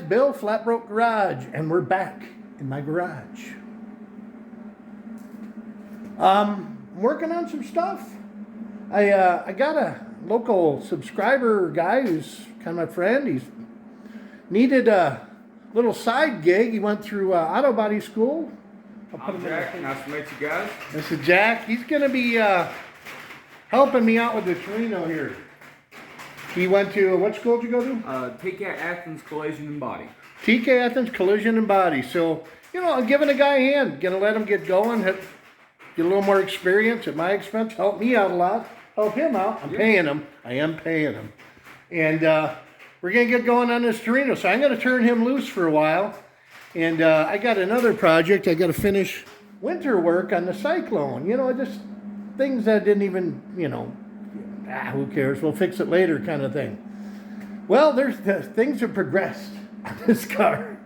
Bill, Flat Broke Garage, and we're back in my garage. Working on some stuff. I got a local subscriber guy who's kind of my friend. He's needed a little side gig. He went through auto body school. I'm Jack. Nice to meet you guys. This is Jack. He's going to be helping me out with the Torino here. He went to, what school did you go to? TK Athens Collision and Body. TK Athens Collision and Body. So, you know, I'm giving a guy a hand. Going to let him get going, get a little more experience at my expense, help me out a lot, help him out. I'm paying him. I am paying him. And we're going to get going on this Torino. So I'm going to turn him loose for a while. And I got another project. I got to finish winter work on the Cyclone. You know, just things that didn't even, you know, who cares? We'll fix it later kind of thing. Well, things have progressed on this car.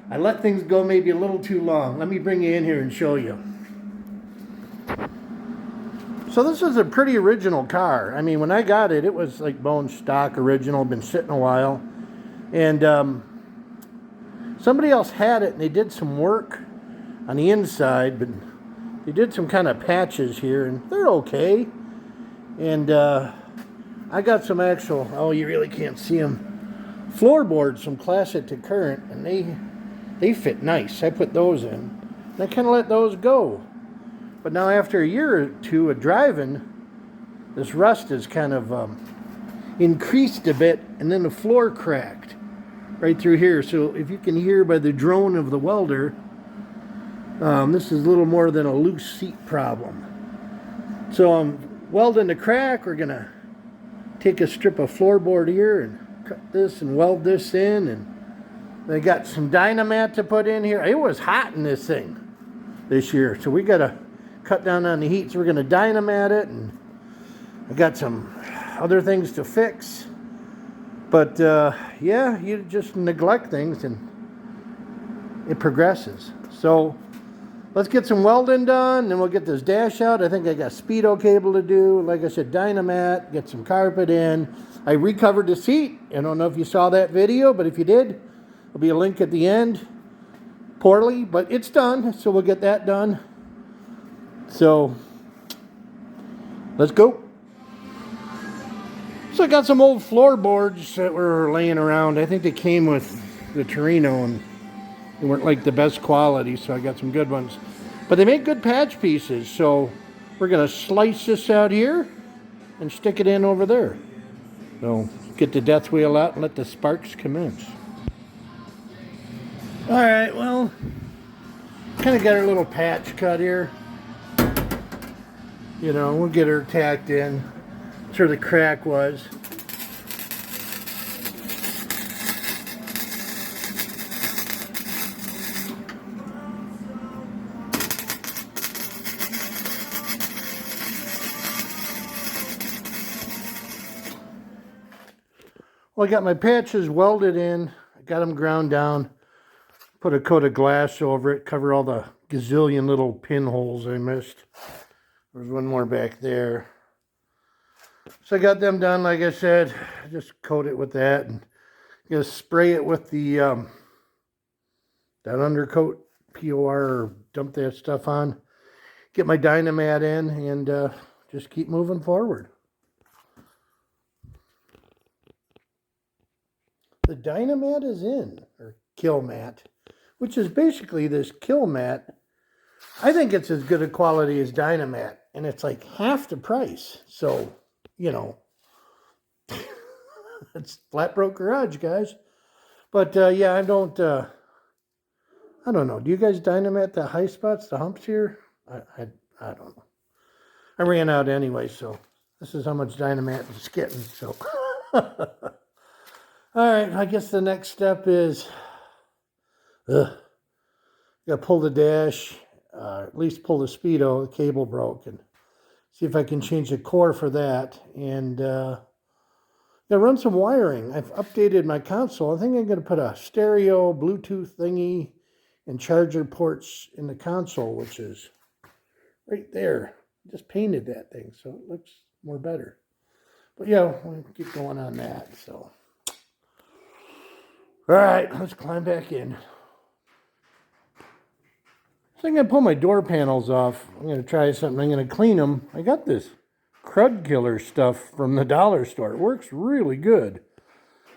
I let things go maybe a little too long. Let me bring you in here and show you. So this is a pretty original car. I mean, when I got it, it was like bone stock original, been sitting a while. And somebody else had it and they did some work on the inside, but they did some kind of patches here and they're okay. And I got some actual, oh, you really can't see them, floorboards from Classic to Current, and they fit nice. I put those in. And I kind of let those go. But now after a year or two of driving, this rust has kind of increased a bit, and then the floor cracked right through here. So if you can hear by the drone of the welder, this is a little more than a loose seat problem. So I'm welding the crack. We're gonna take a strip of floorboard here and cut this and weld this in, and I got some Dynamat to put in here. It was hot in this thing this year, so we gotta cut down on the heat. So we're gonna Dynamat it, and I got some other things to fix. But yeah, you just neglect things and it progresses. So let's get some welding done, then we'll get this dash out. I think I got speedo cable to do. Like I said, Dynamat, get some carpet in. I recovered the seat. I don't know if you saw that video, but if you did, there'll be a link at the end. Poorly, but it's done, so we'll get that done. So, let's go. So I got some old floorboards that were laying around. I think they came with the Torino, and they weren't like the best quality, so I got some good ones. But they make good patch pieces, so we're going to slice this out here and stick it in over there. So get the death wheel out and let the sparks commence. Alright, well, kind of got our little patch cut here. You know, we'll get her tacked in. That's where the crack was. Well, I got my patches welded in. I got them ground down. Put a coat of glass over it. Cover all the gazillion little pinholes I missed. There's one more back there. So I got them done, like I said. Just coat it with that. And just spray it with the that undercoat, POR, or dump that stuff on. Get my Dynamat in and just keep moving forward. The Dynamat is in, or kill mat, which is basically this kill mat. I think it's as good a quality as Dynamat, and it's like half the price. So, you know, it's Flat Broke Garage, guys. But yeah, I don't know. Do you guys Dynamat the high spots, the humps here? I don't know. I ran out anyway, so this is how much Dynamat it's getting. So. All right, I guess the next step is, gotta pull the dash, at least pull the speedo. The cable broke, and see if I can change the core for that. And gotta run some wiring. I've updated my console. I think I'm gonna put a stereo Bluetooth thingy and charger ports in the console, which is right there. Just painted that thing, so it looks more better. But yeah, we'll keep going on that. So. All right, let's climb back in. So I'm going to pull my door panels off. I'm going to try something. I'm going to clean them. I got this crud killer stuff from the dollar store. It works really good.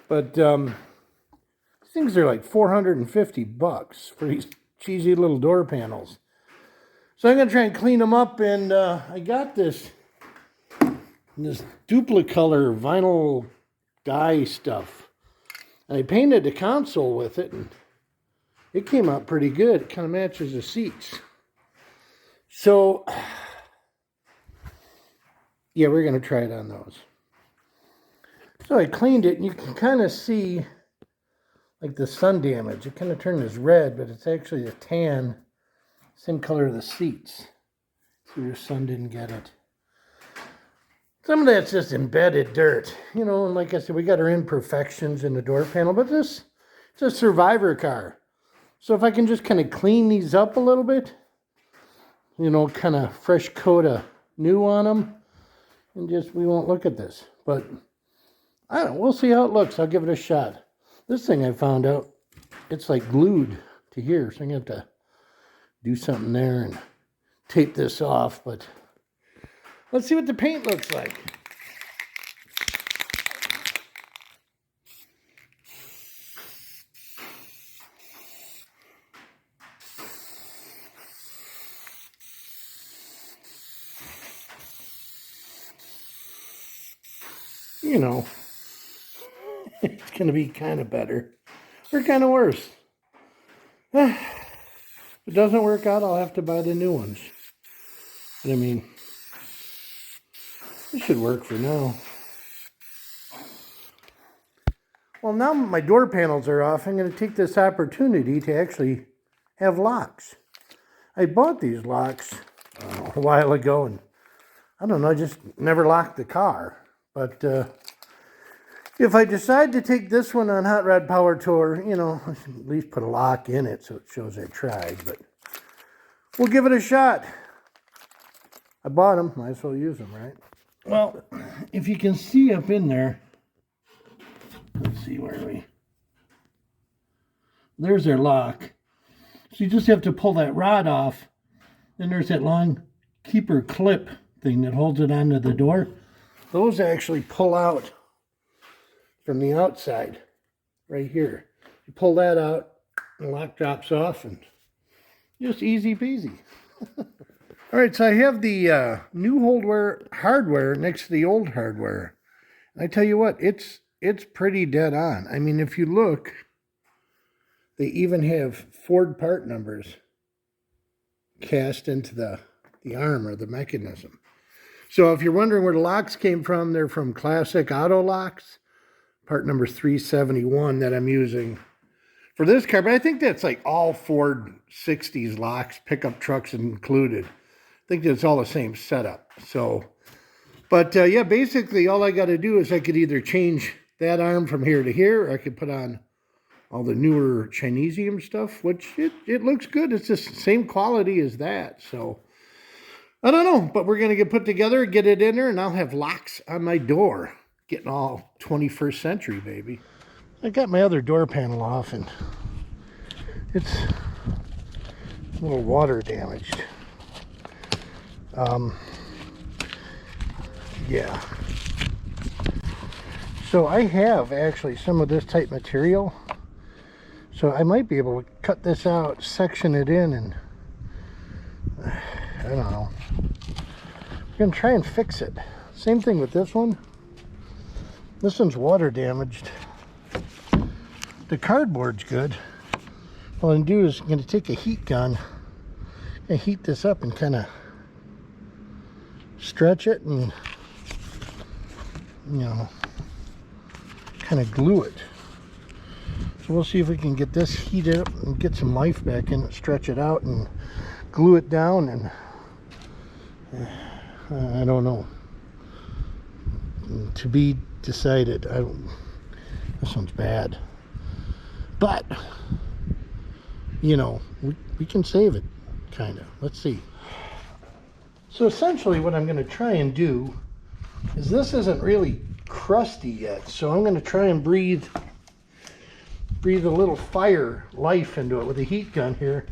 But things are like $450 for these cheesy little door panels. So I'm going to try and clean them up, and I got this duplicolor vinyl dye stuff. And I painted the console with it, and it came out pretty good. It kind of matches the seats. So, yeah, we're going to try it on those. So I cleaned it, and you can kind of see like the sun damage. It kind of turned this red, but it's actually a tan, same color of the seats. So your sun didn't get it. Some of that's just embedded dirt. You know, and like I said, we got our imperfections in the door panel, but this, it's a survivor car. So if I can just kind of clean these up a little bit, you know, kind of fresh coat of new on them, and just, we won't look at this. But I don't know, we'll see how it looks. I'll give it a shot. This thing I found out, it's like glued to here, so I'm going to have to do something there and tape this off, but let's see what the paint looks like. You know, it's going to be kind of better or kind of worse. If it doesn't work out, I'll have to buy the new ones. But I mean, this should work for now. Well, now my door panels are off, I'm going to take this opportunity to actually have locks. I bought these locks a while ago, and I don't know, I just never locked the car. But if I decide to take this one on Hot Rod Power Tour, you know, I should at least put a lock in it so it shows I tried. But we'll give it a shot. I bought them, might as well use them, right? Well, if you can see up in there, let's see, where are we? There's their lock. So you just have to pull that rod off. Then there's that long keeper clip thing that holds it onto the door. Those actually pull out from the outside, right here. You pull that out, the lock drops off, and just easy peasy. All right, so I have the new hardware next to the old hardware. And I tell you what, it's pretty dead on. I mean, if you look, they even have Ford part numbers cast into the arm or the mechanism. So if you're wondering where the locks came from, they're from Classic Auto Locks, part number 371 that I'm using for this car. But I think that's like all Ford 60s locks, pickup trucks included. I think that's all the same setup. So, but yeah, basically all I got to do is I could either change that arm from here to here, or I could put on all the newer Chinesium stuff, which it looks good. It's just the same quality as that. So I don't know, but we're going to get put together, get it in there, and I'll have locks on my door. Getting all 21st century, baby. I got my other door panel off, and it's a little water damaged. Yeah. So I have actually some of this type material. So I might be able to cut this out, section it in, and I don't know. I'm going to try and fix it. Same thing with this one. This one's water damaged. The cardboard's good. All I'm going to do is I'm going to take a heat gun and heat this up and kind of stretch it and, you know, kind of glue it. So we'll see if we can get this heated up and get some life back in it, stretch it out and glue it down, and I don't know. To be decided. This one's bad. But, you know, we can save it, kind of. Let's see. So essentially what I'm going to try and do is, this isn't really crusty yet, so I'm going to try and breathe breathe a little fire life into it with a heat gun here.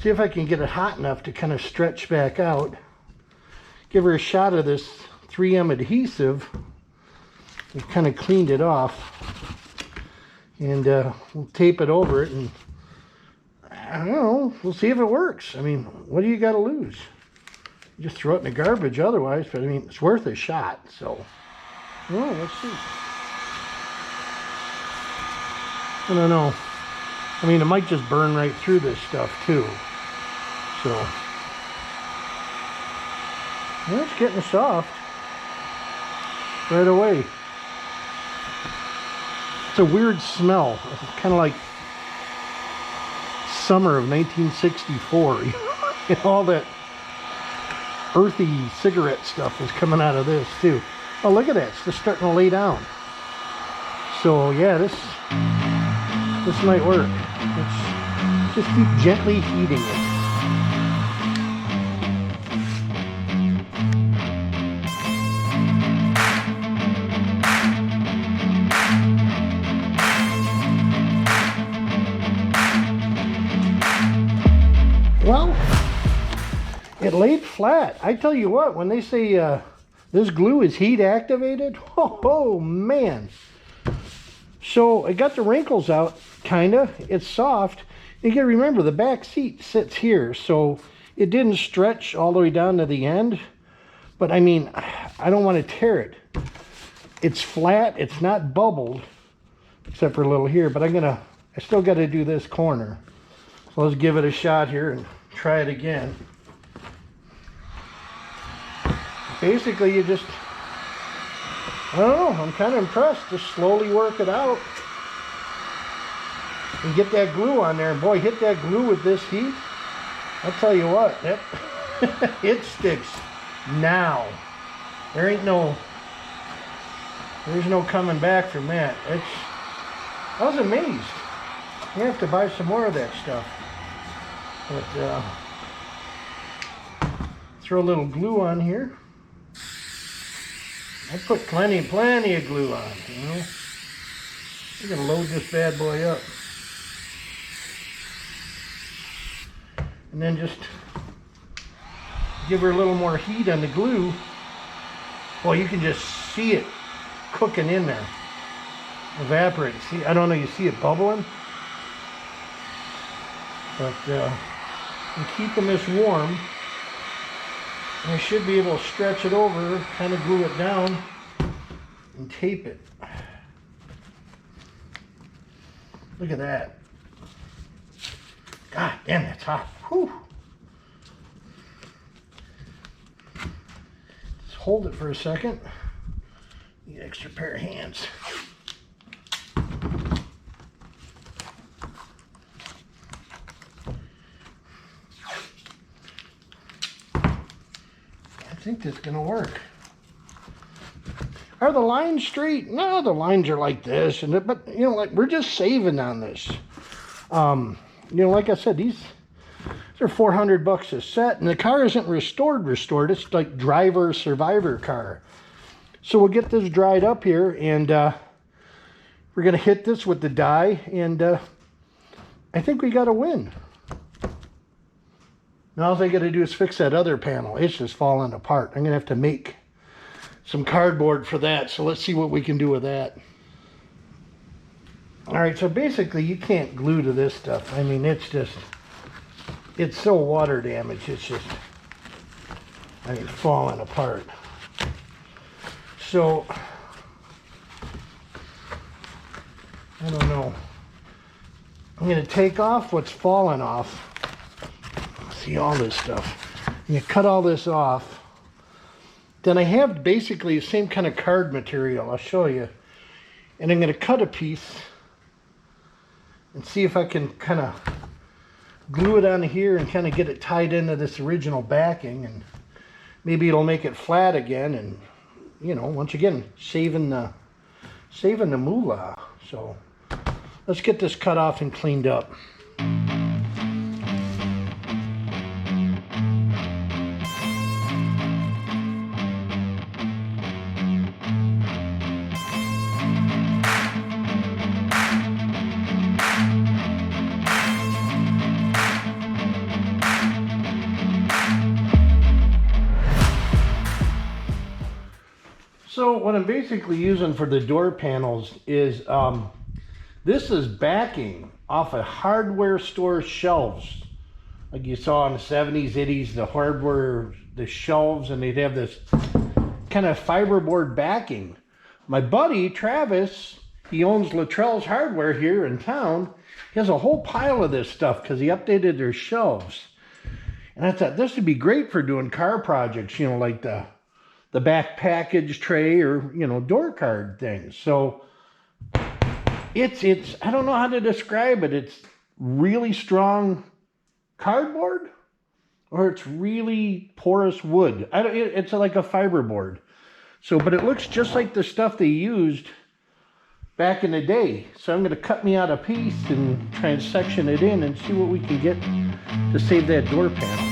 See if I can get it hot enough to kind of stretch back out. Give her a shot of this 3M adhesive. We've kind of cleaned it off. And we'll tape it over it, and I don't know, we'll see if it works. I mean, what do you got to lose? You just throw it in the garbage otherwise, but I mean, it's worth a shot, so. Well, let's see. I don't know. I mean, it might just burn right through this stuff too. So, well, it's getting soft right away. It's a weird smell. It's kind of like summer of 1964. And all that earthy cigarette stuff is coming out of this too. Oh, look at that. It's just starting to lay down. So yeah, this might work. Let's just keep gently heating it. Well, it laid flat. I tell you what, when they say this glue is heat activated, oh man. So I got the wrinkles out, kinda. It's soft. You gotta remember, the back seat sits here, so it didn't stretch all the way down to the end. But I mean, I don't want to tear it. It's flat, it's not bubbled, except for a little here, but I still gotta do this corner. So let's give it a shot here and try it again. Basically, you just, I don't know, I'm kind of impressed. Just slowly work it out and get that glue on there. Boy, hit that glue with this heat. I'll tell you what, it sticks now. There's no coming back from that. I was amazed. You have to buy some more of that stuff. But throw a little glue on here. I put plenty of glue on, you know. We're gonna load this bad boy up. And then just give her a little more heat on the glue. Well, you can just see it cooking in there. Evaporating. See, I don't know, you see it bubbling? But I'm keeping this warm. I should be able to stretch it over, kind of glue it down, and tape it. Look at that. God damn, that's hot. Whew. Just hold it for a second. Need an extra pair of hands. I think that's gonna work. Are the lines straight? No, the lines are like this, but you know, like we're just saving on this. You know, like I said, these are $400 a set, and the car isn't restored. It's like driver survivor car. So we'll get this dried up here, and we're gonna hit this with the dye, and I think we got a win. Now all I gotta do is fix that other panel. It's just falling apart. I'm gonna have to make some cardboard for that. So let's see what we can do with that. All right, so basically you can't glue to this stuff. I mean, it's so water damaged. It's just, I mean, falling apart. So, I don't know. I'm gonna take off what's fallen off. See all this stuff. You cut all this off. Then I have basically the same kind of card material. I'll show you. And I'm going to cut a piece and see if I can kind of glue it on here and kind of get it tied into this original backing, and maybe it'll make it flat again, and you know, once again, saving the moolah. So let's get this cut off and cleaned up. So what I'm basically using for the door panels is, this is backing off of hardware store shelves. Like you saw in the 70s, 80s, the hardware, the shelves, and they'd have this kind of fiberboard backing. My buddy, Travis, he owns Luttrell's Hardware here in town. He has a whole pile of this stuff because he updated their shelves. And I thought this would be great for doing car projects, you know, like the back package tray or, you know, door card things. So it's I don't know how to describe it. It's really strong cardboard or it's really porous wood. It's like a fiberboard. So, but it looks just like the stuff they used back in the day. So I'm going to cut me out a piece and try and section it in and see what we can get to save that door panel.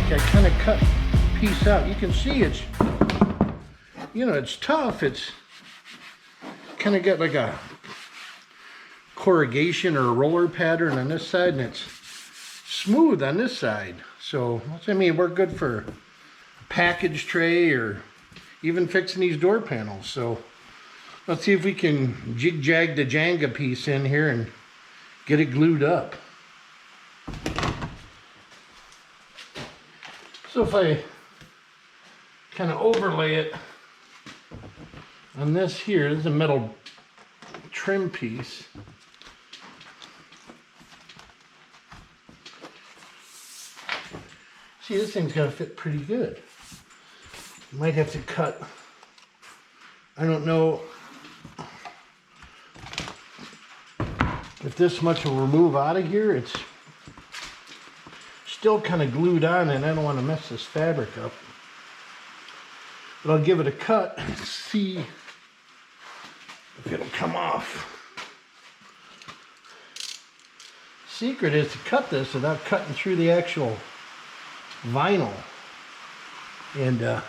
I kind of cut a piece out. You can see it's, you know, it's tough. It's kind of got like a corrugation or a roller pattern on this side, and it's smooth on this side. So, I mean, we're good for a package tray or even fixing these door panels. So, let's see if we can jig-jag the Jenga piece in here and get it glued up. So if I kind of overlay it on this here, this is a metal trim piece. See, this thing's got to fit pretty good. Might have to cut, I don't know if this much will remove out of here. It's still kind of glued on and I don't want to mess this fabric up. But I'll give it a cut and see if it'll come off. Secret is to cut this without cutting through the actual vinyl. And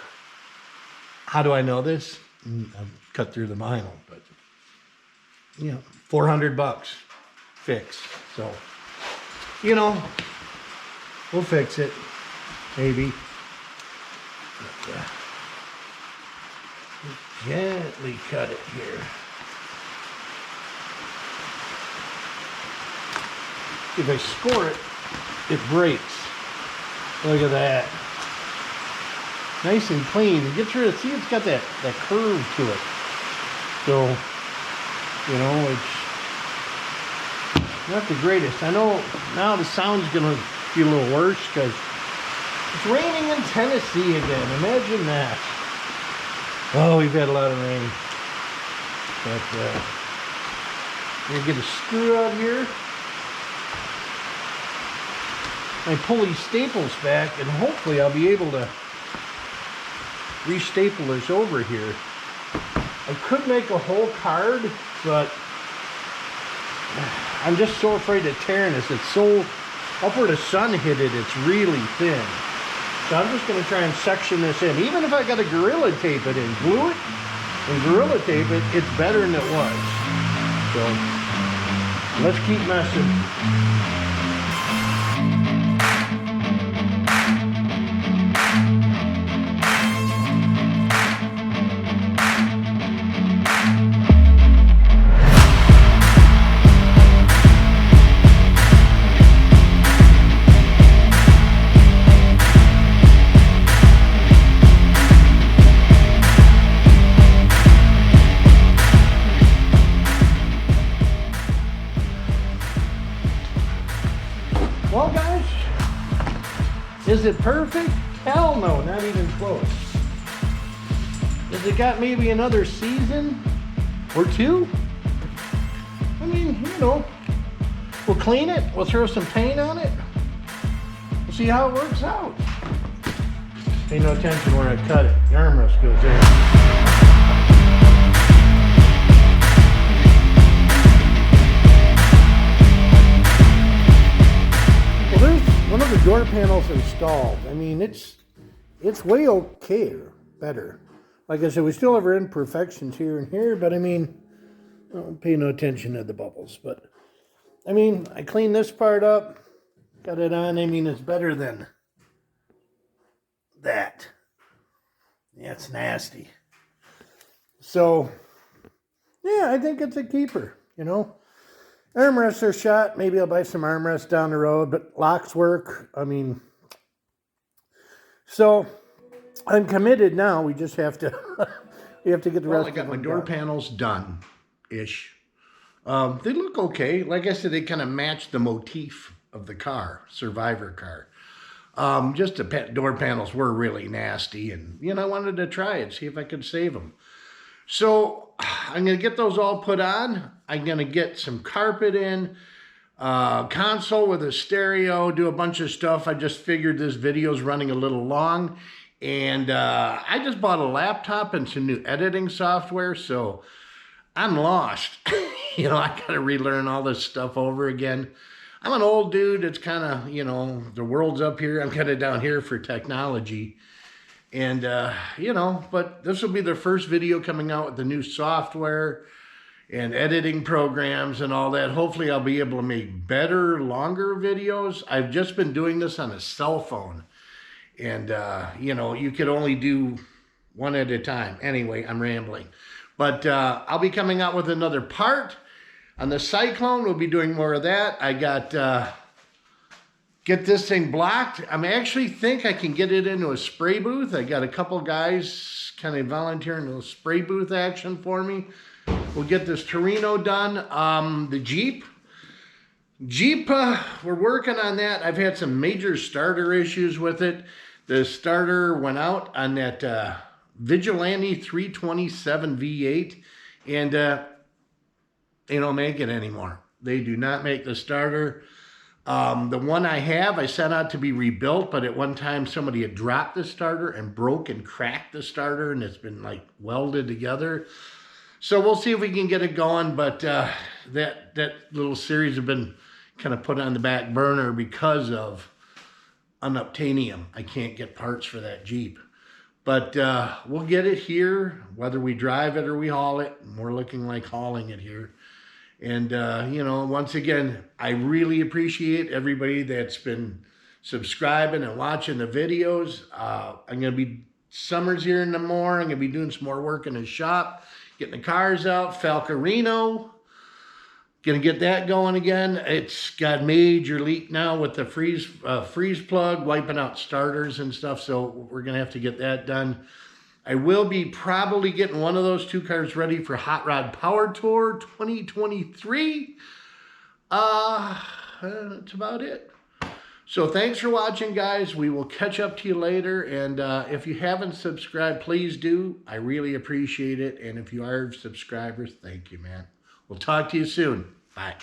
how do I know this? I've cut through the vinyl, but you know, $400 fix. So, you know, we'll fix it, maybe. But, gently cut it here. If I score it, it breaks. Look at that. Nice and clean. It gets rid of, see, it's got that curve to it. So, you know, it's not the greatest. I know now the sound's gonna be a little worse because it's raining in Tennessee again. Imagine that. Oh, we've had a lot of rain. But I'm gonna get a screw out here. I pull these staples back and hopefully I'll be able to re-staple this over here. I could make a whole card, but I'm just so afraid of tearing this. It's so, up where the sun hit it, it's really thin. So I'm just going to try and section this in. Even if I got to Gorilla Tape it and glue it and Gorilla Tape it, it's better than it was. So let's keep messing. Well, guys, is it perfect? Hell no, not even close. Has it got maybe another season or two? I mean, you know, we'll clean it, we'll throw some paint on it, we'll see how it works out. Pay no attention where I cut it. The armrest goes there. door panels installed. I mean, it's way okay or better. Like I said, we still have our imperfections here and here, but I mean, I don't pay no attention to the bubbles. But I mean, I cleaned this part up, got it on. I mean, it's better than that. Yeah, it's nasty. So, yeah, I think it's a keeper, you know. Armrests are shot. Maybe I'll buy some armrests down the road, but locks work. I mean, so I'm committed now. We just have to, we have to get the rest of them done. I got my door panels done-ish. They look okay. Like I said, they kind of match the motif of the car, Survivor car. Just the door panels were really nasty, and you know, I wanted to try it, see if I could save them. So I'm gonna get those all put on. I'm gonna get some carpet in, console with a stereo, do a bunch of stuff. I just figured this video's running a little long, and I just bought a laptop and some new editing software, so I'm lost. You know, I gotta relearn all this stuff over again. I'm an old dude. It's kind of, you know, the world's up here. I'm kind of down here for technology. And, you know, but this will be the first video coming out with the new software and editing programs and all that. Hopefully I'll be able to make better, longer videos. I've just been doing this on a cell phone. And, you know, you could only do one at a time. Anyway, I'm rambling. But I'll be coming out with another part on the Cyclone. We'll be doing more of that. I got, get this thing blocked. I actually think I can get it into a spray booth. I got a couple guys kind of volunteering a spray booth action for me. We'll get this Torino done. The Jeep, we're working on that. I've had some major starter issues with it. The starter went out on that Vigilante 327 V8, and they don't make it anymore. They do not make the starter. The one I have, I sent out to be rebuilt, but at one time somebody had dropped the starter and broke and cracked the starter, and it's been like welded together. So we'll see if we can get it going, but that little series have been kind of put on the back burner because of unobtainium. I can't get parts for that Jeep. But we'll get it here, whether we drive it or we haul it. And we're looking like hauling it here. And, you know, once again, I really appreciate everybody that's been subscribing and watching the videos. I'm going to be, summer's here in the more. I'm going to be doing some more work in the shop, getting the cars out. Falcarino, going to get that going again. It's got major leak now with the freeze plug, wiping out starters and stuff. So we're going to have to get that done. I will be probably getting one of those two cars ready for Hot Rod Power Tour 2023. That's about it. So thanks for watching, guys. We will catch up to you later. And if you haven't subscribed, please do. I really appreciate it. And if you are subscribers, thank you, man. We'll talk to you soon. Bye.